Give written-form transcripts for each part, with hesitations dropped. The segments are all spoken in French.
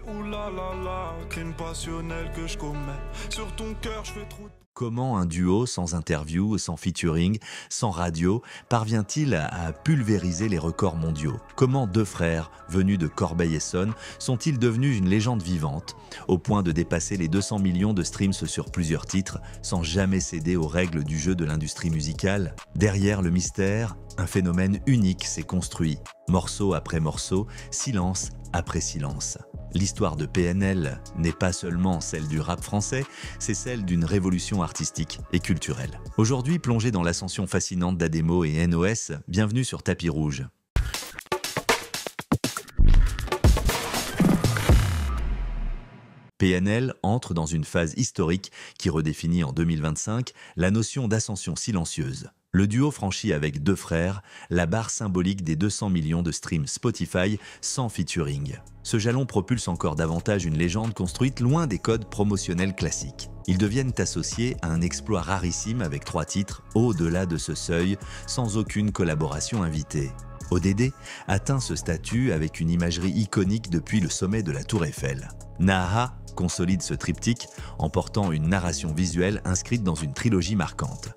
Ouh là là là, crime passionnel que je commets. Sur ton cœur, je fais trop de... Comment un duo sans interview, sans featuring, sans radio, parvient-il à pulvériser les records mondiaux? Comment deux frères, venus de Corbeil-Essonnes, sont-ils devenus une légende vivante, au point de dépasser les 200 millions de streams sur plusieurs titres, sans jamais céder aux règles du jeu de l'industrie musicale? Derrière le mystère, un phénomène unique s'est construit, morceau après morceau, silence après silence. L'histoire de PNL n'est pas seulement celle du rap français, c'est celle d'une révolution artistique et culturelle. Aujourd'hui, plongé dans l'ascension fascinante d'Ademo et NOS, bienvenue sur Tapis Rouge. PNL entre dans une phase historique qui redéfinit en 2025 la notion d'ascension silencieuse. Le duo franchit avec deux frères la barre symbolique des 200 millions de streams Spotify sans featuring. Ce jalon propulse encore davantage une légende construite loin des codes promotionnels classiques. Ils deviennent associés à un exploit rarissime avec 3 titres au-delà de ce seuil, sans aucune collaboration invitée. ODD atteint ce statut avec une imagerie iconique depuis le sommet de la Tour Eiffel. Naha consolide ce triptyque en portant une narration visuelle inscrite dans une trilogie marquante.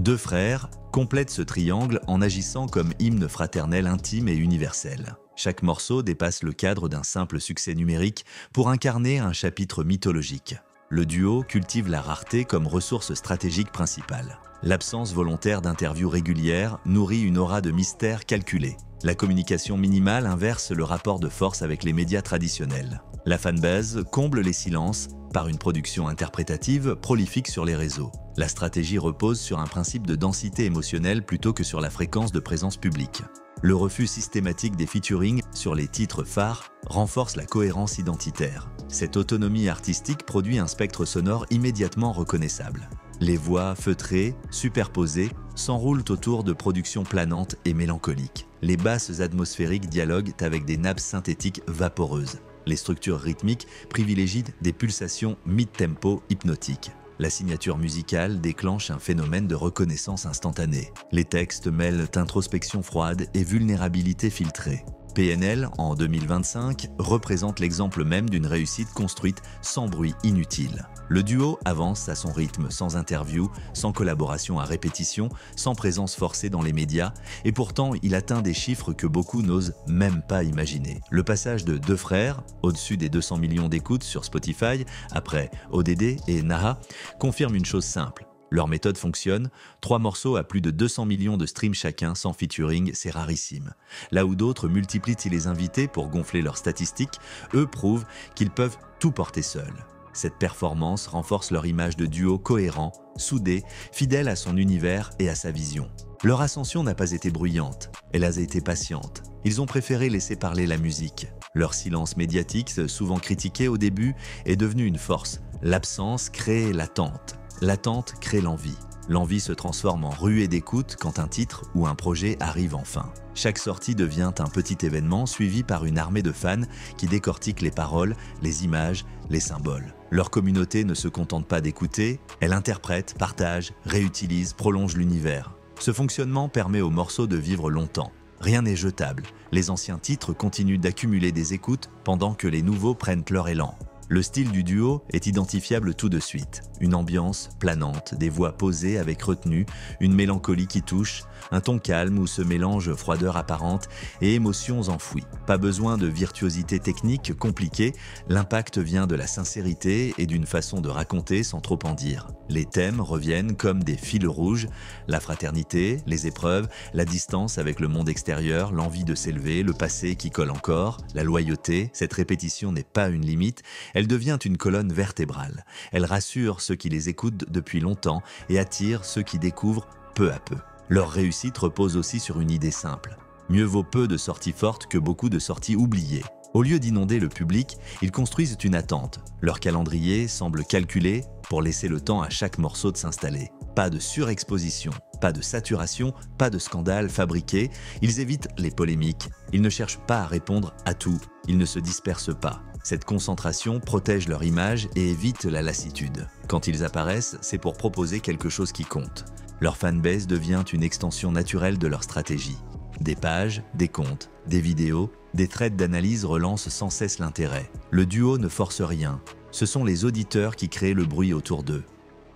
Deux frères complètent ce triangle en agissant comme hymne fraternel intime et universel. Chaque morceau dépasse le cadre d'un simple succès numérique pour incarner un chapitre mythologique. Le duo cultive la rareté comme ressource stratégique principale. L'absence volontaire d'interviews régulières nourrit une aura de mystère calculée. La communication minimale inverse le rapport de force avec les médias traditionnels. La fanbase comble les silences par une production interprétative prolifique sur les réseaux. La stratégie repose sur un principe de densité émotionnelle plutôt que sur la fréquence de présence publique. Le refus systématique des featuring sur les titres phares renforce la cohérence identitaire. Cette autonomie artistique produit un spectre sonore immédiatement reconnaissable. Les voix feutrées, superposées, s'enroulent autour de productions planantes et mélancoliques. Les basses atmosphériques dialoguent avec des nappes synthétiques vaporeuses. Les structures rythmiques privilégient des pulsations mid-tempo hypnotiques. La signature musicale déclenche un phénomène de reconnaissance instantanée. Les textes mêlent introspection froide et vulnérabilité filtrée. PNL, en 2025, représente l'exemple même d'une réussite construite sans bruit inutile. Le duo avance à son rythme, sans interview, sans collaboration à répétition, sans présence forcée dans les médias, et pourtant il atteint des chiffres que beaucoup n'osent même pas imaginer. Le passage de deux frères, au-dessus des 200 millions d'écoutes sur Spotify, après ODD et Naha, confirme une chose simple. Leur méthode fonctionne, 3 morceaux à plus de 200 millions de streams chacun sans featuring, c'est rarissime. Là où d'autres multiplient les invités pour gonfler leurs statistiques, eux prouvent qu'ils peuvent tout porter seuls. Cette performance renforce leur image de duo cohérent, soudé, fidèle à son univers et à sa vision. Leur ascension n'a pas été bruyante, elle a été patiente. Ils ont préféré laisser parler la musique. Leur silence médiatique, souvent critiqué au début, est devenu une force. L'absence crée l'attente. L'attente crée l'envie. L'envie se transforme en ruée d'écoute quand un titre ou un projet arrive enfin. Chaque sortie devient un petit événement suivi par une armée de fans qui décortiquent les paroles, les images, les symboles. Leur communauté ne se contente pas d'écouter, elle interprète, partage, réutilise, prolonge l'univers. Ce fonctionnement permet aux morceaux de vivre longtemps. Rien n'est jetable. Les anciens titres continuent d'accumuler des écoutes pendant que les nouveaux prennent leur élan. Le style du duo est identifiable tout de suite. Une ambiance planante, des voix posées avec retenue, une mélancolie qui touche, un ton calme où se mélangent froideur apparente et émotions enfouies. Pas besoin de virtuosité technique compliquée, l'impact vient de la sincérité et d'une façon de raconter sans trop en dire. Les thèmes reviennent comme des fils rouges, la fraternité, les épreuves, la distance avec le monde extérieur, l'envie de s'élever, le passé qui colle encore, la loyauté. Cette répétition n'est pas une limite, elle devient une colonne vertébrale. Elle rassure ceux qui les écoutent depuis longtemps et attire ceux qui découvrent peu à peu. Leur réussite repose aussi sur une idée simple. Mieux vaut peu de sorties fortes que beaucoup de sorties oubliées. Au lieu d'inonder le public, ils construisent une attente. Leur calendrier semble calculé pour laisser le temps à chaque morceau de s'installer. Pas de surexposition, pas de saturation, pas de scandale fabriqué. Ils évitent les polémiques. Ils ne cherchent pas à répondre à tout. Ils ne se dispersent pas. Cette concentration protège leur image et évite la lassitude. Quand ils apparaissent, c'est pour proposer quelque chose qui compte. Leur fanbase devient une extension naturelle de leur stratégie. Des pages, des comptes, des vidéos, des threads d'analyse relancent sans cesse l'intérêt. Le duo ne force rien. Ce sont les auditeurs qui créent le bruit autour d'eux.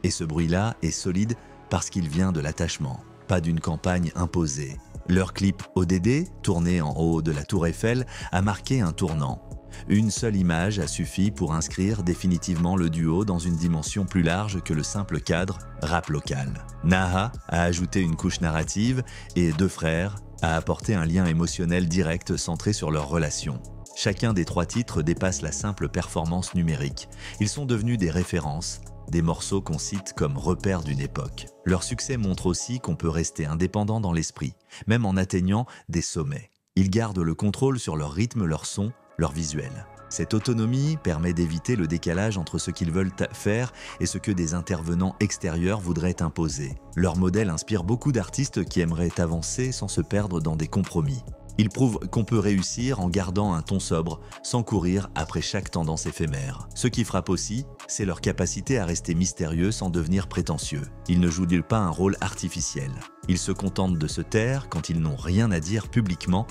Et ce bruit-là est solide parce qu'il vient de l'attachement, pas d'une campagne imposée. Leur clip ODD, tourné en haut de la Tour Eiffel, a marqué un tournant. Une seule image a suffi pour inscrire définitivement le duo dans une dimension plus large que le simple cadre rap local. Naha a ajouté une couche narrative et Deux Frères a apporté un lien émotionnel direct centré sur leur relation. Chacun des 3 titres dépasse la simple performance numérique. Ils sont devenus des références, des morceaux qu'on cite comme repères d'une époque. Leur succès montre aussi qu'on peut rester indépendant dans l'esprit, même en atteignant des sommets. Ils gardent le contrôle sur leur rythme, leur son, leur visuel. Cette autonomie permet d'éviter le décalage entre ce qu'ils veulent faire et ce que des intervenants extérieurs voudraient imposer. Leur modèle inspire beaucoup d'artistes qui aimeraient avancer sans se perdre dans des compromis. Ils prouvent qu'on peut réussir en gardant un ton sobre, sans courir après chaque tendance éphémère. Ce qui frappe aussi, c'est leur capacité à rester mystérieux sans devenir prétentieux. Ils ne jouent pas un rôle artificiel. Ils se contentent de se taire quand ils n'ont rien à dire publiquement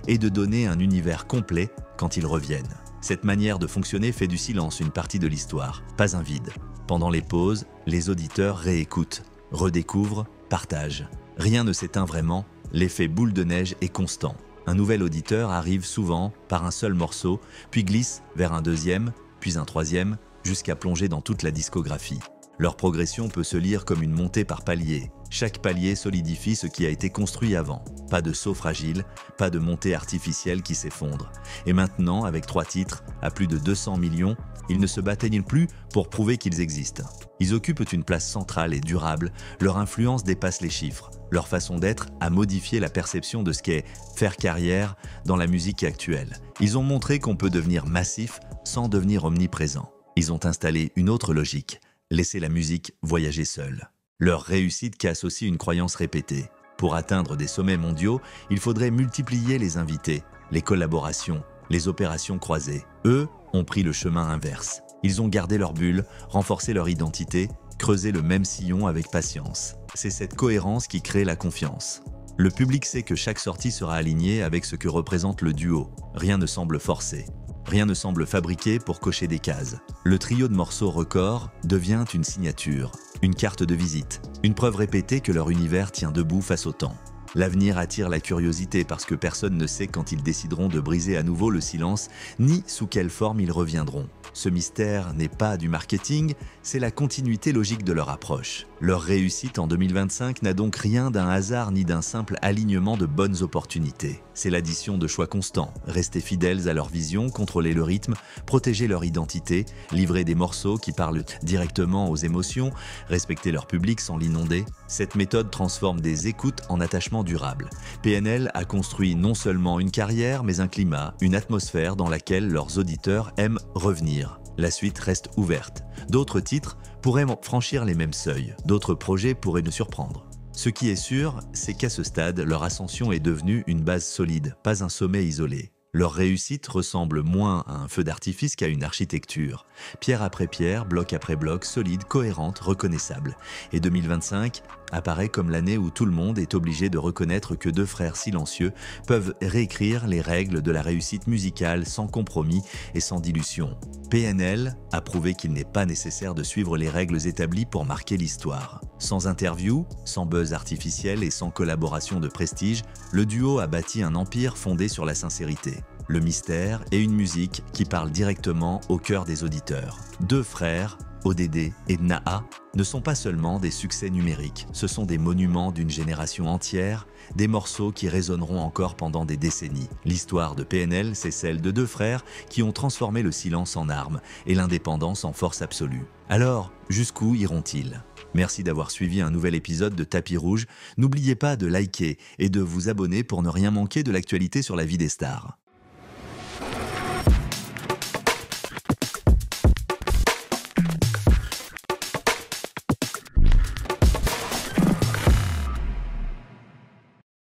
et de donner un univers complet quand ils reviennent. Cette manière de fonctionner fait du silence une partie de l'histoire, pas un vide. Pendant les pauses, les auditeurs réécoutent, redécouvrent, partagent. Rien ne s'éteint vraiment, l'effet boule de neige est constant. Un nouvel auditeur arrive souvent par un seul morceau, puis glisse vers un deuxième, puis un troisième, jusqu'à plonger dans toute la discographie. Leur progression peut se lire comme une montée par paliers. Chaque palier solidifie ce qui a été construit avant. Pas de saut fragile, pas de montée artificielle qui s'effondre. Et maintenant, avec 3 titres, à plus de 200 millions, ils ne se bataillent plus pour prouver qu'ils existent. Ils occupent une place centrale et durable, leur influence dépasse les chiffres. Leur façon d'être a modifié la perception de ce qu'est faire carrière dans la musique actuelle. Ils ont montré qu'on peut devenir massif sans devenir omniprésent. Ils ont installé une autre logique, laisser la musique voyager seule. Leur réussite casse aussi une croyance répétée. Pour atteindre des sommets mondiaux, il faudrait multiplier les invités, les collaborations, les opérations croisées. Eux ont pris le chemin inverse. Ils ont gardé leur bulle, renforcé leur identité, creusé le même sillon avec patience. C'est cette cohérence qui crée la confiance. Le public sait que chaque sortie sera alignée avec ce que représente le duo. Rien ne semble forcé. Rien ne semble fabriqué pour cocher des cases. Le trio de morceaux records devient une signature, une carte de visite, une preuve répétée que leur univers tient debout face au temps. L'avenir attire la curiosité parce que personne ne sait quand ils décideront de briser à nouveau le silence, ni sous quelle forme ils reviendront. Ce mystère n'est pas du marketing, c'est la continuité logique de leur approche. Leur réussite en 2025 n'a donc rien d'un hasard ni d'un simple alignement de bonnes opportunités. C'est l'addition de choix constants, rester fidèles à leur vision, contrôler le rythme, protéger leur identité, livrer des morceaux qui parlent directement aux émotions, respecter leur public sans l'inonder. Cette méthode transforme des écoutes en attachements durables. PNL a construit non seulement une carrière, mais un climat, une atmosphère dans laquelle leurs auditeurs aiment revenir. La suite reste ouverte. D'autres titres pourraient franchir les mêmes seuils. D'autres projets pourraient nous surprendre. Ce qui est sûr, c'est qu'à ce stade, leur ascension est devenue une base solide, pas un sommet isolé. Leur réussite ressemble moins à un feu d'artifice qu'à une architecture. Pierre après pierre, bloc après bloc, solide, cohérente, reconnaissable. Et 2025 apparaît comme l'année où tout le monde est obligé de reconnaître que deux frères silencieux peuvent réécrire les règles de la réussite musicale sans compromis et sans dilution. PNL a prouvé qu'il n'est pas nécessaire de suivre les règles établies pour marquer l'histoire. Sans interview, sans buzz artificiel et sans collaboration de prestige, le duo a bâti un empire fondé sur la sincérité, le mystère et une musique qui parle directement au cœur des auditeurs. Deux frères, ODD et Naha, ne sont pas seulement des succès numériques, ce sont des monuments d'une génération entière, des morceaux qui résonneront encore pendant des décennies. L'histoire de PNL, c'est celle de deux frères qui ont transformé le silence en arme et l'indépendance en force absolue. Alors, jusqu'où iront-ils ? Merci d'avoir suivi un nouvel épisode de Tapis Rouge. N'oubliez pas de liker et de vous abonner pour ne rien manquer de l'actualité sur la vie des stars.